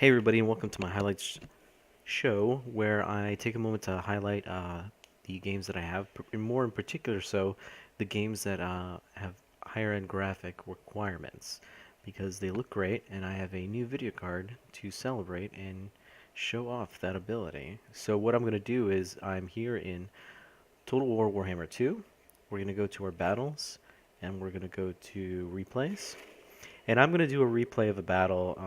Hey everybody, and welcome to my highlights show, where I take a moment to highlight the games that I have, and more in particular, so the games that have higher end graphic requirements, because they look great, and I have a new video card to celebrate and show off that ability. So what I'm going to do is I'm here in Total War Warhammer 2. We're going to go to our battles, and we're going to go to replays. And I'm going to do a replay of a battle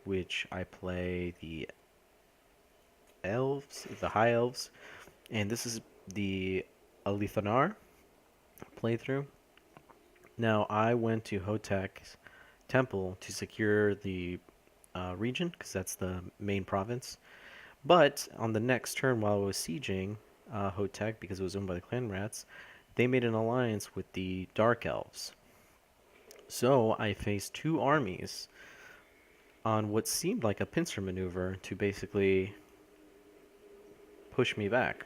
which I play the elves, the high elves, and this is the Alithanar playthrough. Now, I went to Hotek's temple to secure the region, because that's the main province. But on the next turn, while I was sieging Hotek, because it was owned by the clan rats, they made an alliance with the Dark Elves. So I faced two armies on what seemed like a pincer maneuver to basically push me back.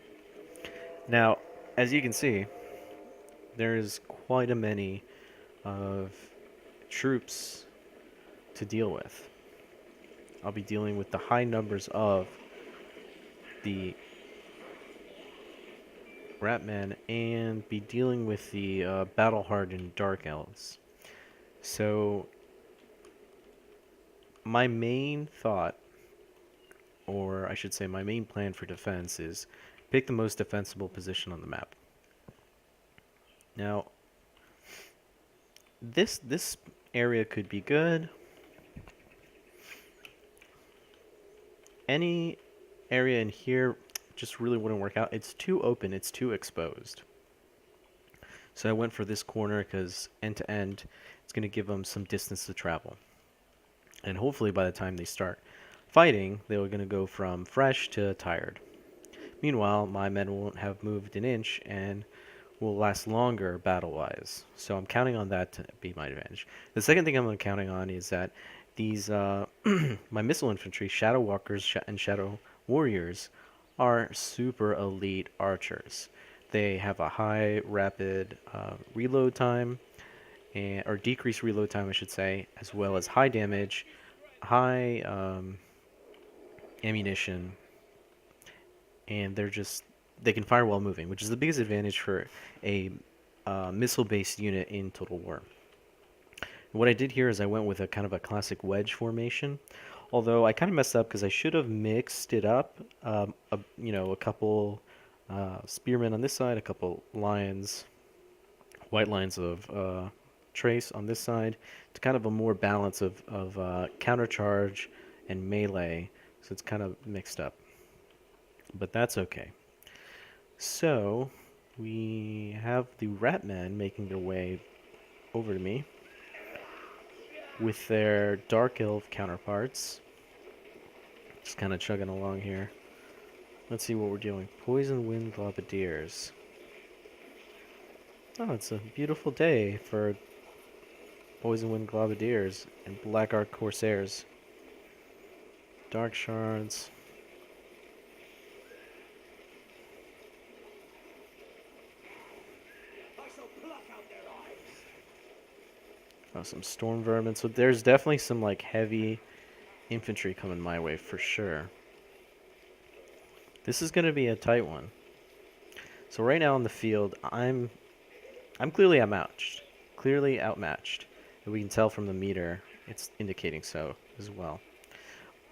Now, as you can see, there's quite a many of troops to deal with. I'll be dealing with the high numbers of the Ratmen and be dealing with the battle-hardened Dark Elves. So, my main thought, or I should say my main plan for defense, is pick the most defensible position on the map. Now, this area could be good. Any area in here just really wouldn't work out. It's too open, it's too exposed. So I went for this corner because end to end, it's going to give them some distance to travel. And hopefully by the time they start fighting, they're going to go from fresh to tired. Meanwhile, my men won't have moved an inch and will last longer battle-wise. So I'm counting on that to be my advantage. The second thing I'm counting on is that these my missile infantry, Shadow Walkers and Shadow Warriors, are super elite archers. They have a high rapid reload time, or decreased reload time, I should say, as well as high damage, high ammunition, and they can fire while moving, which is the biggest advantage for a missile-based unit in Total War. What I did here is I went with a kind of a classic wedge formation, although I kind of messed up because I should have mixed it up. A couple spearmen on this side, a couple lions, white lines of trace on this side, to kind of a more balance of countercharge and melee. So it's kind of mixed up, but that's okay. So we have the Ratmen making their way over to me with their Dark Elf counterparts. Just kind of chugging along here. Let's see what we're doing. Poison Wind Globadiers. Oh, it's a beautiful day for Poison Wind Globadiers and Black Ark Corsairs. Dark Shards. Oh, some Storm Vermin. So there's definitely some like heavy infantry coming my way for sure. This is going to be a tight one. So right now on the field, I'm clearly outmatched. Clearly outmatched. And we can tell from the meter, it's indicating so as well.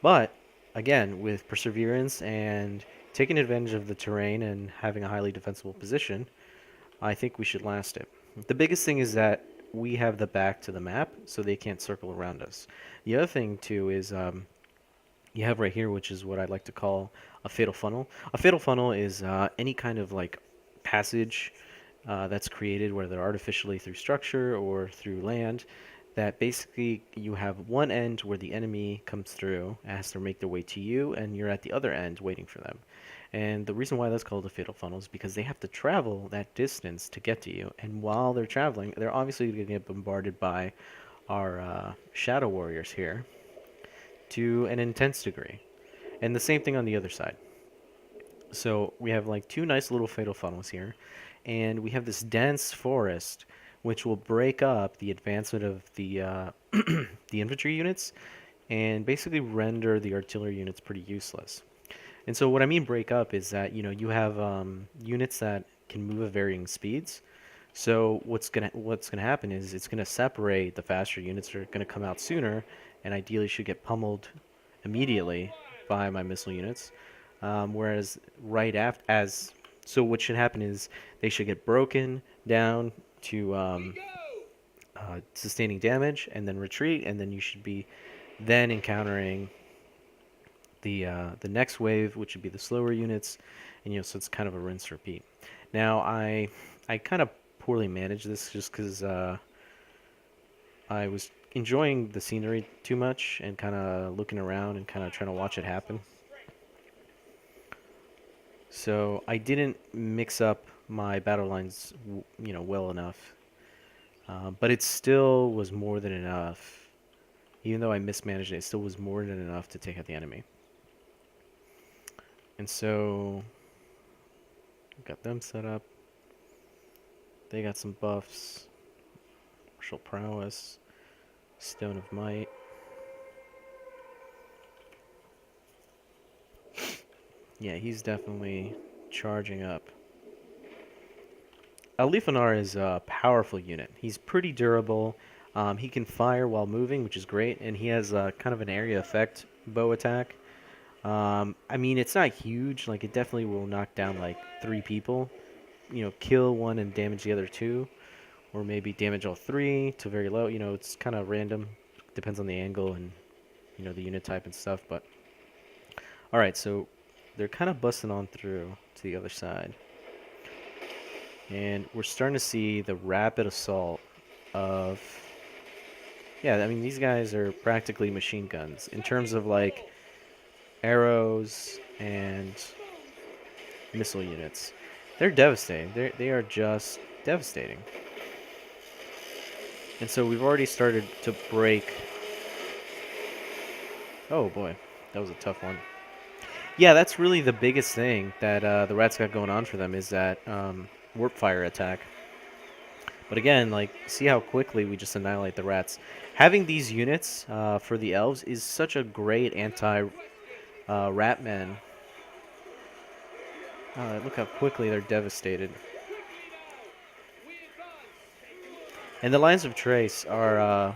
But again, with perseverance and taking advantage of the terrain and having a highly defensible position, I think we should last it. The biggest thing is that we have the back to the map, so they can't circle around us. The other thing, too, is you have right here, which is what I like to call a fatal funnel. A fatal funnel is any kind of like passage that's created, whether artificially through structure or through land, that basically you have one end where the enemy comes through, has to make their way to you, and you're at the other end waiting for them. And the reason why that's called a fatal funnel is because they have to travel that distance to get to you. And while they're traveling, they're obviously going to get bombarded by our Shadow Warriors here to an intense degree. And the same thing on the other side. So we have like two nice little fatal funnels here. And we have this dense forest which will break up the advancement of the the infantry units and basically render the artillery units pretty useless. And so what I mean break up is that, you have units that can move at varying speeds. So what's gonna happen is it's gonna separate the faster units that are gonna come out sooner, and ideally should get pummeled immediately by my missile units. Whereas right after, so what should happen is they should get broken down to sustaining damage and then retreat, and then you should be then encountering the next wave, which would be the slower units, and so it's kind of a rinse repeat. Now I kind of poorly managed this just because I was enjoying the scenery too much and kind of looking around and kind of trying to watch it happen. So I didn't mix up my battle lines, well enough. But it still was more than enough. Even though I mismanaged it, it still was more than enough to take out the enemy. And so, got them set up. They got some buffs. Martial Prowess. Stone of Might. Yeah, he's definitely charging up. Leafanar is a powerful unit. He's pretty durable. He can fire while moving, which is great, and he has kind of an area effect bow attack. I mean, it's not huge. Like, it definitely will knock down like 3 people. Kill 1 and damage the other 2, or maybe damage all 3 to very low. It's kind of random. Depends on the angle and the unit type and stuff. But all right, so they're kind of busting on through to the other side. And we're starting to see the rapid assault of... Yeah, I mean, these guys are practically machine guns in terms of, like, arrows and missile units. They're devastating. They are just devastating. And so we've already started to break... Oh, boy. That was a tough one. Yeah, that's really the biggest thing that the Rats got going on for them is that... warp fire attack. But again, like, see how quickly we just annihilate the Rats. Having these units for the elves is such a great anti-Ratman. Look how quickly they're devastated. And the lines of trace are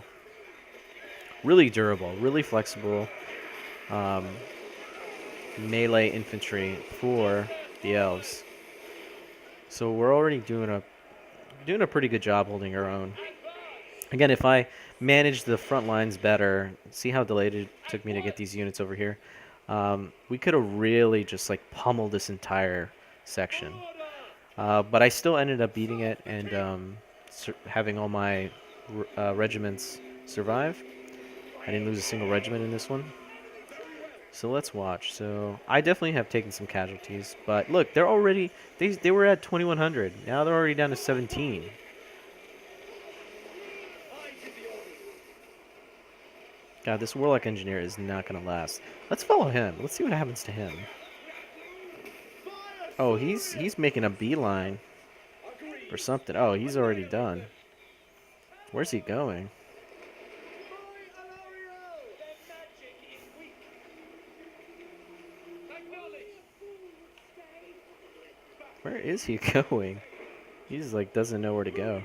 really durable, really flexible melee infantry for the elves. So we're already doing a pretty good job holding our own. Again, if I manage the front lines better, see how delayed it took me to get these units over here. We could have really just like pummeled this entire section. But I still ended up beating it and having all my regiments survive. I didn't lose a single regiment in this one. So let's watch. So I definitely have taken some casualties, but look, they're already they were at 2100. Now they're already down to 17. God, this Warlock Engineer is not gonna last. Let's follow him. Let's see what happens to him. Oh, he's making a beeline or something. Oh, he's already done. Where's he going? Where is he going? He's like doesn't know where to go.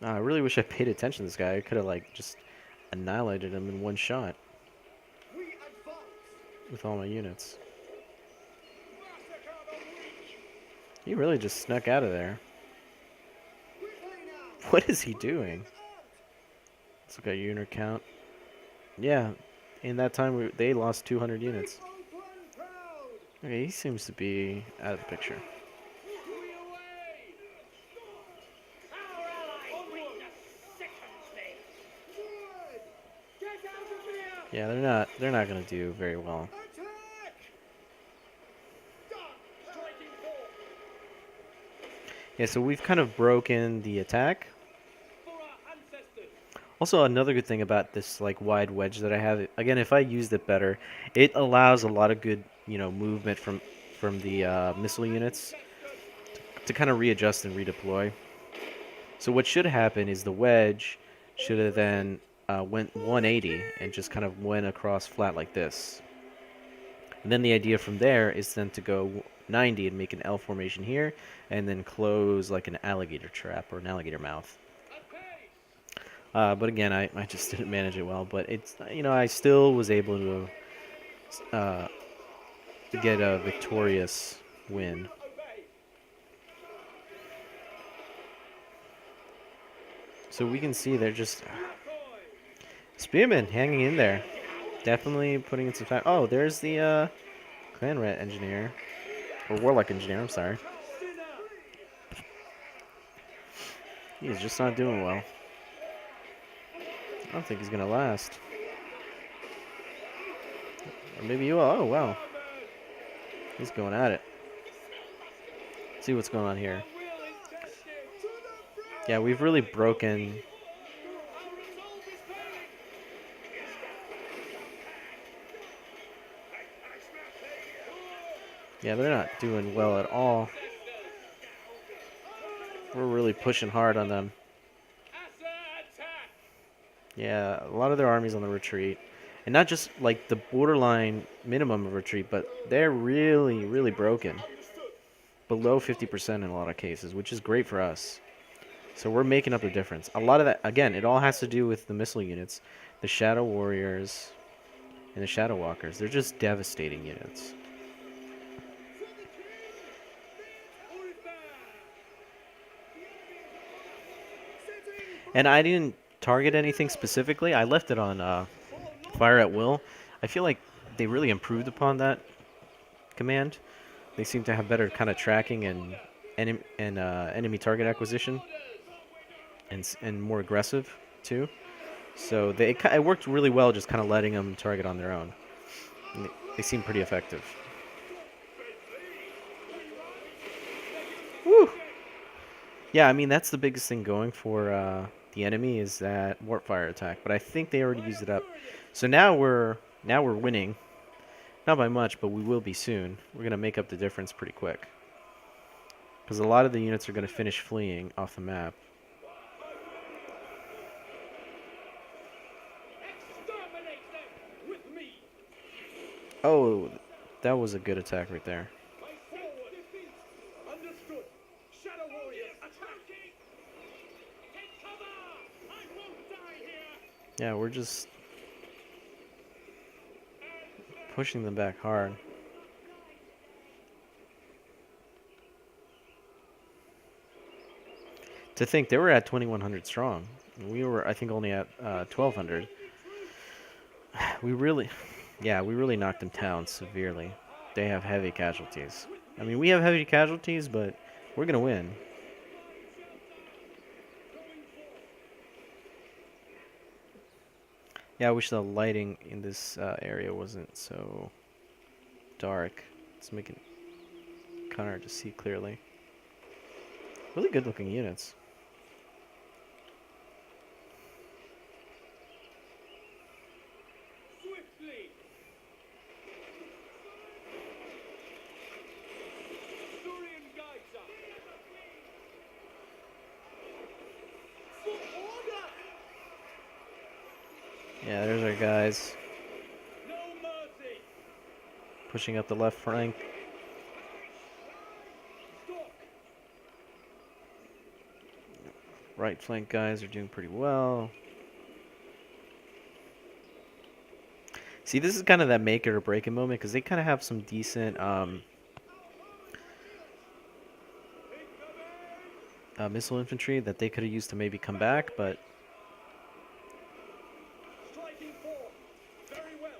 I really wish I paid attention to this guy. I could have like just annihilated him in one shot with all my units. He really just snuck out of there. What is he doing? Let's look at unit count. Yeah, in that time they lost 200 units. Okay, he seems to be out of the picture. Yeah, they're not gonna do very well. Yeah, so we've kind of broken the attack. Also, another good thing about this like wide wedge that I have, again, if I used it better, it allows a lot of good, movement from the missile units to kind of readjust and redeploy. So what should happen is the wedge should have then went 180 and just kind of went across flat like this. And then the idea from there is then to go 90 and make an L formation here, and then close like an alligator trap or an alligator mouth. But again, I just didn't manage it well. But it's, you know, I still was able to get a victorious win. So we can see they're just Spearman hanging in there, definitely putting in some time. Oh, there's the Clan Rat engineer, or Warlock engineer. I'm sorry. He's just not doing well. I don't think he's gonna last. Or maybe you will. Oh, wow. He's going at it. Let's see what's going on here. Yeah, we've really broken. Yeah, they're not doing well at all. We're really pushing hard on them. Yeah, a lot of their army's on the retreat. And not just like the borderline minimum of retreat, but they're really, really broken. Below 50% in a lot of cases, which is great for us. So we're making up the difference. A lot of that, again, it all has to do with the missile units, the Shadow Warriors, and the Shadow Walkers. They're just devastating units. And I didn't target anything specifically. I left it on fire at will. I feel like they really improved upon that command. They seem to have better kind of tracking and enemy target acquisition, and more aggressive too. So it worked really well, just kind of letting them target on their own. And they seem pretty effective. Woo! Yeah, I mean that's the biggest thing going for the enemy is that warp fire attack, but I think they already used it up. So now we're winning. Not by much, but we will be soon. We're going to make up the difference pretty quick. Because a lot of the units are going to finish fleeing off the map. Oh, that was a good attack right there. Yeah, we're just pushing them back hard. To think they were at 2,100 strong. We were, I think, only at 1,200. We really knocked them down severely. They have heavy casualties. I mean, we have heavy casualties, but we're going to win. Yeah, I wish the lighting in this area wasn't so dark. Let's make it kind of hard to see clearly. Really good looking units. Yeah, there's our guys. Pushing up the left flank. Right flank guys are doing pretty well. See, this is kind of that make it or break it moment because they kind of have some decent missile infantry that they could have used to maybe come back, but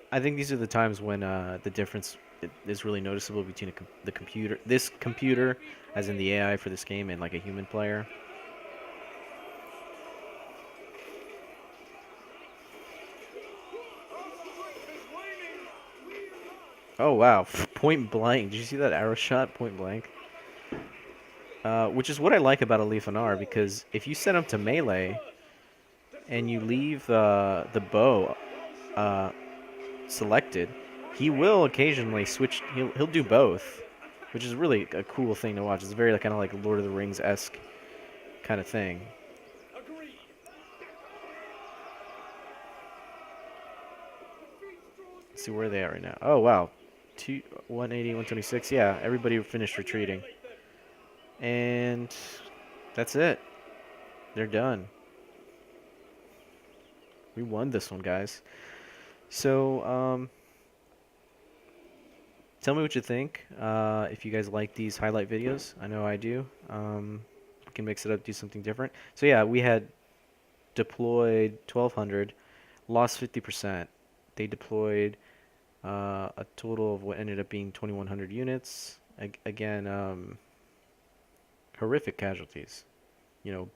I think these are the times when the difference is really noticeable between this computer, as in the AI for this game, and like a human player. Oh wow, point blank. Did you see that arrow shot? Point blank. Which is what I like about a Leafanar, because if you set him to melee and you leave the bow selected, he will occasionally switch. He'll do both, which is really a cool thing to watch. It's very kind of like Lord of the Rings-esque kind of thing. see where they are right now. Oh, wow. 180, 126. Yeah, everybody finished retreating. And that's it. They're done. We won this one, guys. So, tell me what you think. If you guys like these highlight videos, I know I do. We can mix it up, do something different. So yeah, we had deployed 1,200, lost 50%. They deployed a total of what ended up being 2,100 units. Again, horrific casualties. You know,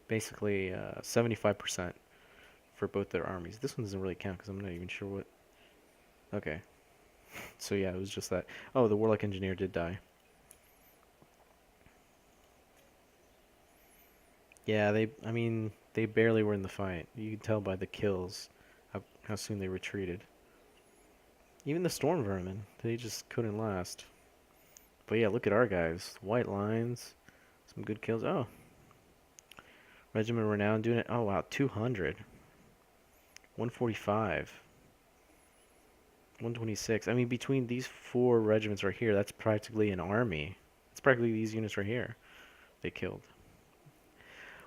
basically 75% for both their armies. This one doesn't really count because I'm not even sure what. Okay. So yeah, it was just that. Oh, the Warlock Engineer did die. Yeah, I mean, they barely were in the fight. You can tell by the kills how soon they retreated. Even the Storm Vermin, they just couldn't last. But yeah, look at our guys. White lines, some good kills. Oh, Regiment Renown doing it. Oh wow, 200. 145. 126. I mean, between these four regiments right here, that's practically an army. It's practically these units right here they killed.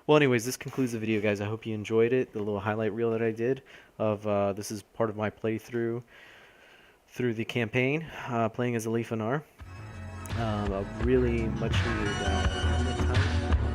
Well, anyways, this concludes the video, guys. I hope you enjoyed it. The little highlight reel that I did of this is part of my playthrough through the campaign, playing as a Leaf and R. A really much needed time